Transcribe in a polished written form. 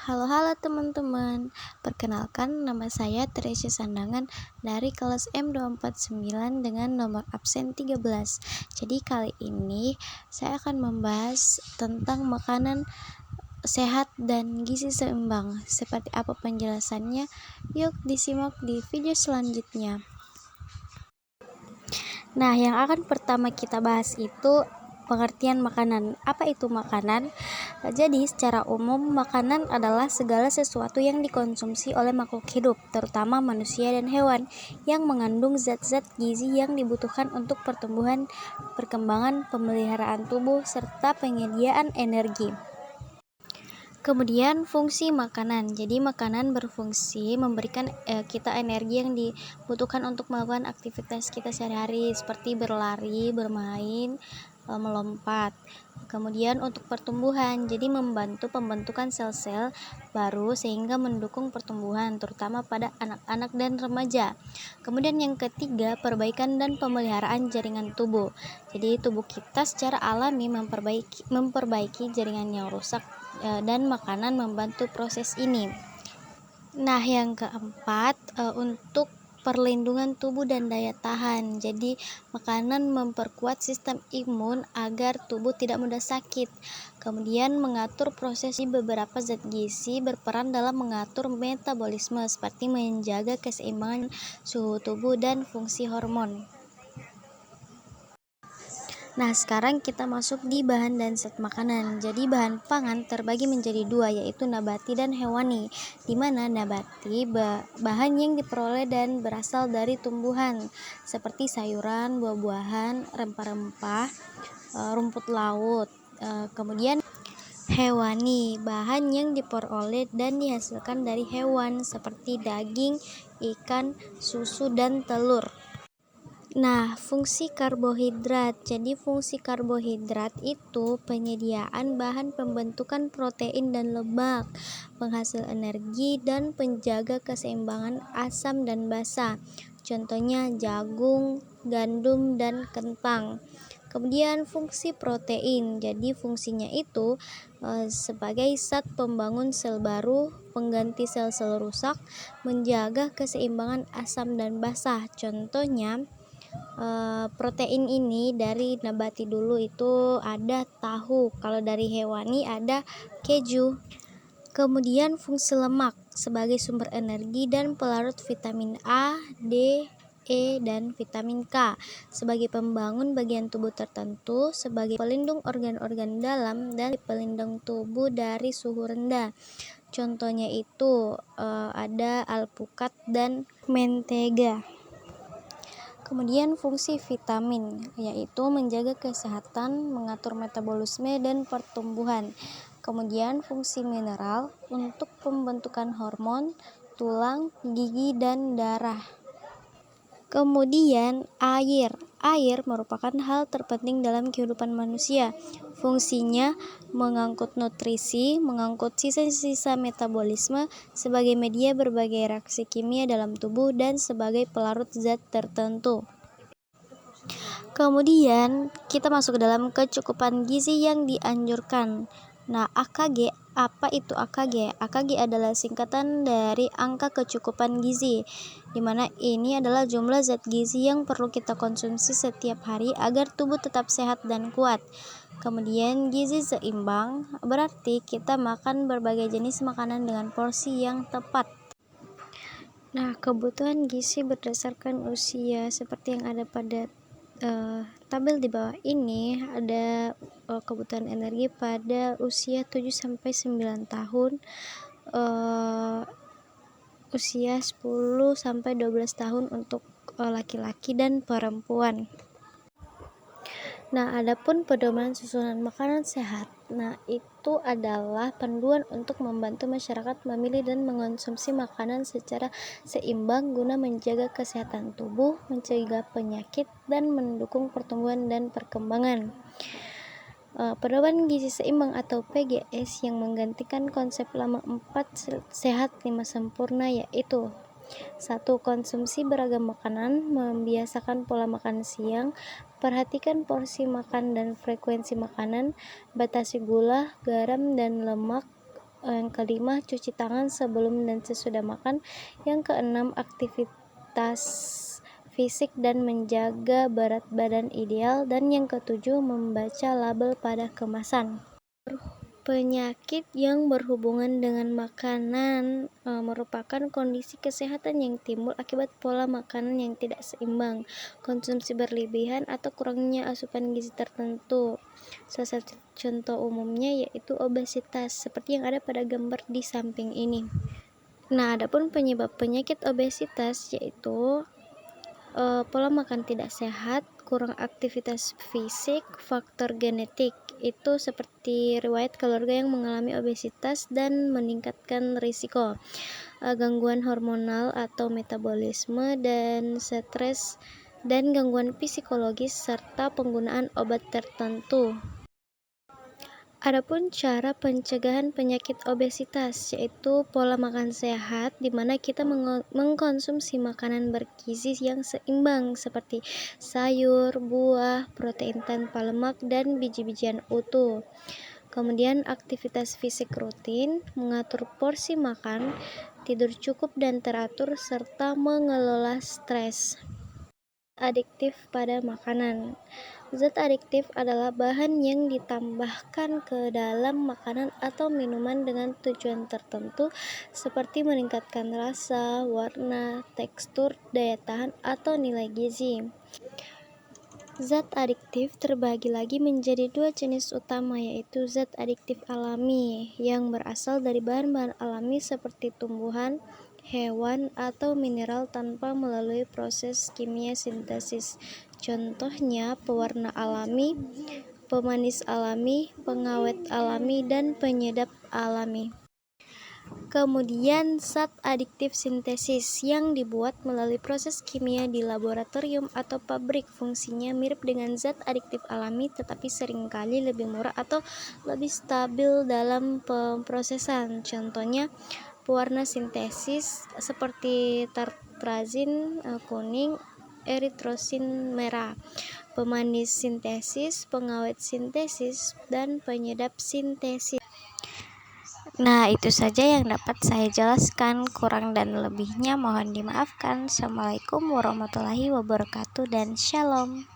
Halo teman-teman, perkenalkan nama saya Tresya Sandangan dari kelas M249 dengan nomor absen 13. Jadi kali ini saya akan membahas tentang makanan sehat dan gizi seimbang. Seperti apa penjelasannya? Yuk disimak di video selanjutnya. Nah, yang akan pertama kita bahas itu pengertian makanan. Apa itu makanan? Jadi, secara umum, makanan adalah segala sesuatu yang dikonsumsi oleh makhluk hidup, terutama manusia dan hewan, yang mengandung zat-zat gizi yang dibutuhkan untuk pertumbuhan, perkembangan, pemeliharaan tubuh, serta penyediaan energi. Kemudian fungsi makanan. Jadi makanan berfungsi memberikan kita energi yang dibutuhkan untuk melakukan aktivitas kita sehari-hari seperti berlari, bermain, melompat. Kemudian untuk pertumbuhan, jadi membantu pembentukan sel-sel baru sehingga mendukung pertumbuhan terutama pada anak-anak dan remaja. Kemudian yang ketiga, perbaikan dan pemeliharaan jaringan tubuh. Jadi tubuh kita secara alami memperbaiki jaringan yang rusak dan makanan membantu proses ini. Nah, yang keempat, untuk perlindungan tubuh dan daya tahan. Jadi, makanan memperkuat sistem imun agar tubuh tidak mudah sakit. Kemudian mengatur proses beberapa zat gizi berperan dalam mengatur metabolisme seperti menjaga keseimbangan suhu tubuh dan fungsi hormon. Nah, sekarang kita masuk di bahan dan zat makanan. Jadi, bahan pangan terbagi menjadi dua, yaitu nabati dan hewani. Di mana nabati bahan yang diperoleh dan berasal dari tumbuhan, seperti sayuran, buah-buahan, rempah-rempah, rumput laut. Kemudian hewani, bahan yang diperoleh dan dihasilkan dari hewan, seperti daging, ikan, susu, dan telur. Nah, fungsi karbohidrat. Jadi fungsi karbohidrat itu penyediaan bahan pembentukan protein dan lemak, penghasil energi dan penjaga keseimbangan asam dan basa. Contohnya jagung, gandum, dan kentang. Kemudian fungsi protein. Jadi fungsinya itu sebagai zat pembangun sel baru, pengganti sel-sel rusak, menjaga keseimbangan asam dan basa. Contohnya protein ini dari nabati dulu itu ada tahu, kalau dari hewani ada keju. Kemudian fungsi lemak sebagai sumber energi dan pelarut vitamin A, D, E, dan vitamin K, sebagai pembangun bagian tubuh tertentu, sebagai pelindung organ-organ dalam, dan pelindung tubuh dari suhu rendah. Contohnya itu ada alpukat dan mentega. Kemudian fungsi vitamin, yaitu menjaga kesehatan, mengatur metabolisme dan pertumbuhan. Kemudian fungsi mineral untuk pembentukan hormon, tulang, gigi, dan darah. Kemudian air. Air merupakan hal terpenting dalam kehidupan manusia. Fungsinya mengangkut nutrisi, mengangkut sisa-sisa metabolisme sebagai media berbagai reaksi kimia dalam tubuh dan sebagai pelarut zat tertentu. Kemudian kita masuk ke dalam kecukupan gizi yang dianjurkan. Nah, AKG, apa itu AKG? AKG adalah singkatan dari angka kecukupan gizi, di mana ini adalah jumlah zat gizi yang perlu kita konsumsi setiap hari agar tubuh tetap sehat dan kuat. Kemudian gizi seimbang berarti kita makan berbagai jenis makanan dengan porsi yang tepat. Nah, kebutuhan gizi berdasarkan usia seperti yang ada pada tabel di bawah ini. Ada kebutuhan energi pada usia 7-9 tahun, usia 10-12 tahun untuk laki-laki dan perempuan. Nah, adapun pedoman susunan makanan sehat. Nah, itu adalah panduan untuk membantu masyarakat memilih dan mengonsumsi makanan secara seimbang guna menjaga kesehatan tubuh, mencegah penyakit, dan mendukung pertumbuhan dan perkembangan. Pedoman gizi seimbang atau PGS yang menggantikan konsep lama 4 sehat 5 sempurna, yaitu 1. Konsumsi beragam makanan, membiasakan pola makan siang, perhatikan porsi makan dan frekuensi makanan, batasi gula, garam, dan lemak, Yang kelima, cuci tangan sebelum dan sesudah makan. Yang keenam, aktivitas fisik dan menjaga berat badan ideal. Dan yang ketujuh, membaca label pada kemasan. Penyakit yang berhubungan dengan makanan merupakan kondisi kesehatan yang timbul akibat pola makanan yang tidak seimbang, konsumsi berlebihan, atau kurangnya asupan gizi tertentu. Salah satu contoh umumnya yaitu obesitas, seperti yang ada pada gambar di samping ini. Nah, adapun penyebab penyakit obesitas yaitu pola makan tidak sehat, kurang aktivitas fisik, faktor genetik, itu seperti riwayat keluarga yang mengalami obesitas dan meningkatkan risiko gangguan hormonal atau metabolisme dan stres dan gangguan psikologis serta penggunaan obat tertentu. Adapun cara pencegahan penyakit obesitas yaitu pola makan sehat, di mana kita mengkonsumsi makanan bergizi yang seimbang seperti sayur, buah, protein tanpa lemak, dan biji-bijian utuh. Kemudian aktivitas fisik rutin, mengatur porsi makan, tidur cukup dan teratur, serta mengelola stres. Adiktif pada makanan. Zat adiktif adalah bahan yang ditambahkan ke dalam makanan atau minuman dengan tujuan tertentu seperti meningkatkan rasa, warna, tekstur, daya tahan, atau nilai gizi. Zat adiktif terbagi lagi menjadi dua jenis utama, yaitu zat adiktif alami yang berasal dari bahan-bahan alami seperti tumbuhan, hewan, atau mineral tanpa melalui proses kimia sintesis. Contohnya pewarna alami, pemanis alami, pengawet alami, dan penyedap alami. Kemudian zat adiktif sintesis yang dibuat melalui proses kimia di laboratorium atau pabrik, fungsinya mirip dengan zat adiktif alami tetapi seringkali lebih murah atau lebih stabil dalam pemrosesan. Contohnya pewarna sintesis seperti tartrazin kuning, eritrosin merah, pemanis sintesis, pengawet sintesis, dan penyedap sintesis. Nah, itu saja yang dapat saya jelaskan. Kurang dan lebihnya mohon dimaafkan. Assalamualaikum warahmatullahi wabarakatuh dan shalom.